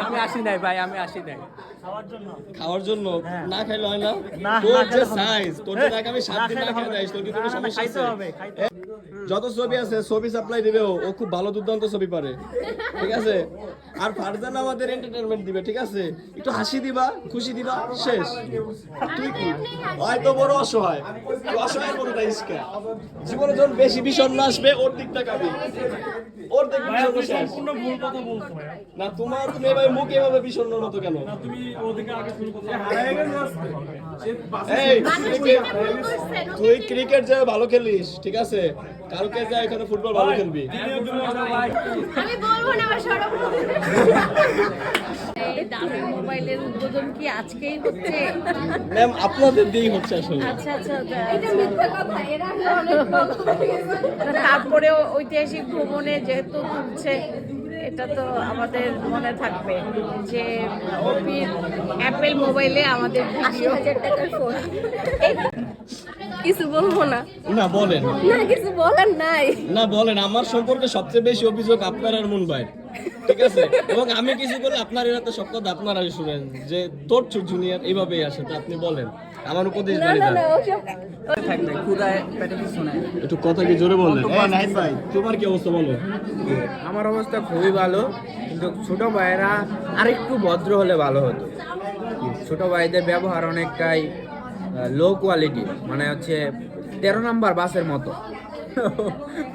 আমি আসি নাই ভাই, আমি আসি নাই খাওয়ার জন্য। না খাইলে হয় না? তোর যে সাইজ, তোর যে আমি 7 দিন না খেয়ে যাইস, তোর কি কোনো সমস্যা আছে? যত ছবি আছে ছবি সাপ্লাই দিবে, ও খুব ভালো দুর্দান্ত ছবি পারে, ঠিক আছে? আর ফারজান আমাদের এন্টারটেইনমেন্ট দিবে, ঠিক আছে? একটু হাসি দিবা, খুশি দিবা, শেষ। তুই কি হয়তো বড় অসহায়, তুই অসহায়ের মতো তাই ইসকা জীবনে যখন বেশি বিষণ্ণ আসবে ওর দিকটা কাবি, ওর দিক বিষণ্ণ শেষ। সম্পূর্ণ ভুল কথা বলছো ভাই। না তোমার, তুমি এভাবে মুখ এভাবে বিষণ্ণর মতো কেন? না তুমি ওদিকে আগে শুরু করছো, হারায় গেল আজকে। এই তুই ক্রিকেট যে ভালো খেলিস, ঠিক আছে? কালকে যা এখানে ফুটবল ভালো খেলবি। আমি বলবো না আমার সরব এই দামি মোবাইলের উদ্বোধন কি আজকেই হচ্ছে? ম্যাম আপনাদের দিয়েই হচ্ছে আসলে। আচ্ছা আচ্ছা, এটা মিথ্যা কথা, এরা অনেক তারপরে ঐতিহাসিক ভ্রমণে যেহেতু তুলছে, এটা তো আমাদের মনে থাকবে যে ওপির অ্যাপেল মোবাইলে আমাদের 80,000 টাকার ফোন। কিছু বলবো না, না বলেন, না কিছু বলার নাই। না বলেন। আমার সম্পর্কে সবচেয়ে বেশি অভিযোগ আপনার আর মুন ভাই, ঠিক আছে? এবং আমি কিছু বলে আপনার এরাতে সব কথা আপনারাই শুনেন যে তোর জুনিয়র এইভাবেই আসে, তো আপনি বলেন আমার উপদেশ না বাড়ি না দেন। না ওসব থাকবে ক্ষুদায় পেটে কিছু নাই। একটু কথা কি জোরে বলেন। নাহিদ ভাই তোমার কি অবস্থা বলো? আমার অবস্থা খুবই ভালো, কিন্তু ছোট ভাইয়েরা আরেকটু ভদ্র হলে ভালো হতো। ছোট ভাইদের ব্যবহার অনেকটাই লো কোয়ালিটি, মানে হচ্ছে 13 নাম্বার বাসের মতো।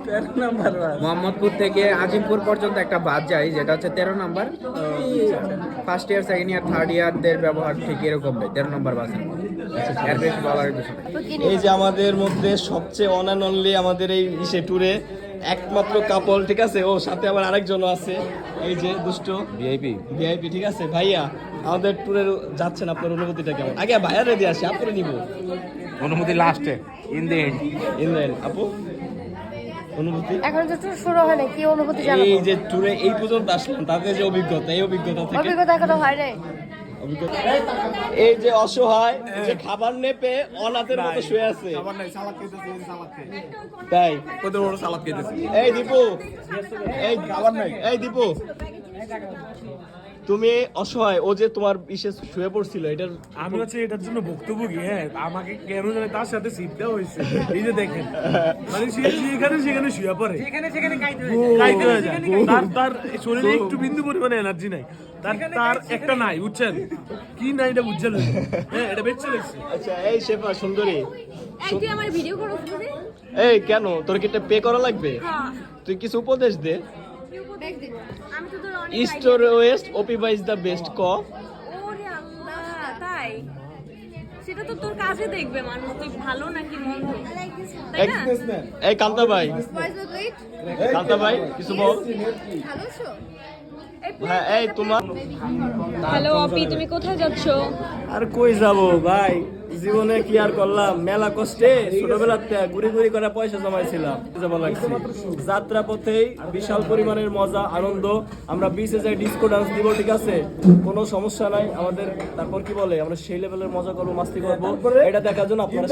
13 নাম্বার বাস মোহাম্মদপুর থেকে আজিমপুর পর্যন্ত একটা বাস যায়, যেটা হচ্ছে 13 number. First year, second year, third ইয়ারদের ব্যবহার ঠিক এরকম নেই, 13 নাম্বার বাসের মতো। এর বেশি বলার কিছু নেই। এই যে আমাদের মধ্যে সবচেয়ে অন অ্যান্ড অনলি আমাদের এই ইসে ট্যুরে একমাত্র কাপল, ঠিক আছে? ও সাথে আবার আরেকজনও আছে, এই যে দুষ্ট ভিআইপি, ঠিক আছে? ভাইয়া আমাদের ট্যুরে যাচ্ছেন, আপনার অনুভূতিটা কেমন? আগে ভাইয়া রেডি আসি, আপনি নিব অনুমতি লাস্টে, ইন দ্য এন্ড। আপু অনুভূতি? এখন তো ট্যুর শুরু হয় না, কি অনুভূতি জানাবো? এই যে ট্যুরে এই পর্যন্ত আসলাম, তাদের যে অভিজ্ঞতা, এই অভিজ্ঞতা থেকে অভিজ্ঞতা এখনো হয় নাই। এই যে অসহায়, যে খাবার নেপে অনাথের মতো শুয়ে আছে, তাই কত বড় সালাদ খেতেছি। এই দীপু, এই খাবার নাই, এই দীপু তুমি অসহায়, ও যে তোমার ইসে শুয়ে পড়ছিল, এটার আমি হচ্ছে এটার জন্য ভুক্তভোগী। হ্যাঁ, আমাকে কেন জানে তার সাথে সিট দেওয়া হয়েছে। এই যে দেখেন, মানে সে যেখানে সেখানে শুয়ে পড়ে, কাইতে হয়ে যায়। তার শরীরে একটু বিন্দু পরিমাণে এনার্জি নাই, তার একটা নাই, বুঝছেন কি নাই এটা বুঝছেন? হ্যাঁ, এটা বেঁচে লাগছে। আচ্ছা এই শেফা সুন্দরী, তুই আমার ভিডিও করো তুমি? এই কেন তোর কি এটা পে করা লাগবে? তুই কিছু উপদেশ দে। আমি তো তোর অনেক ইস্ট অর ওয়েস্ট, ওপি বাই ইজ দ্য বেস্ট ক। ওরে আল্লাহ, তাই? সেটা তো তোর কাজে দেখবে মানুষ, তুই ভালো নাকি মন্দ, তাই না? এই কান্তা ভাই, কান্তা ভাই কিছু বল। হ্যাঁ এই তোমার। হ্যালো অপি, তুমি কোথায় যাচ্ছো? আর কই যাব ভাই, জীবনে কি আর করলাম, মেলা কষ্টে ছোটবেলাতে ঘুরি ঘুরি করে পয়সা জমাইছিলাম, যাওয়া লাগছে। যাত্রা পথেই বিশাল পরিমাণের মজা আনন্দ, আমরা বিচে যাই, ডিস্কো ডান্স দিব, ঠিক আছে? কোনো সমস্যা নাই আমাদের। তারপর কি বলে, আমরা সেই লেভেলের মজা করবো, মাস্তি করবো, এটা দেখার জন্য আপনারা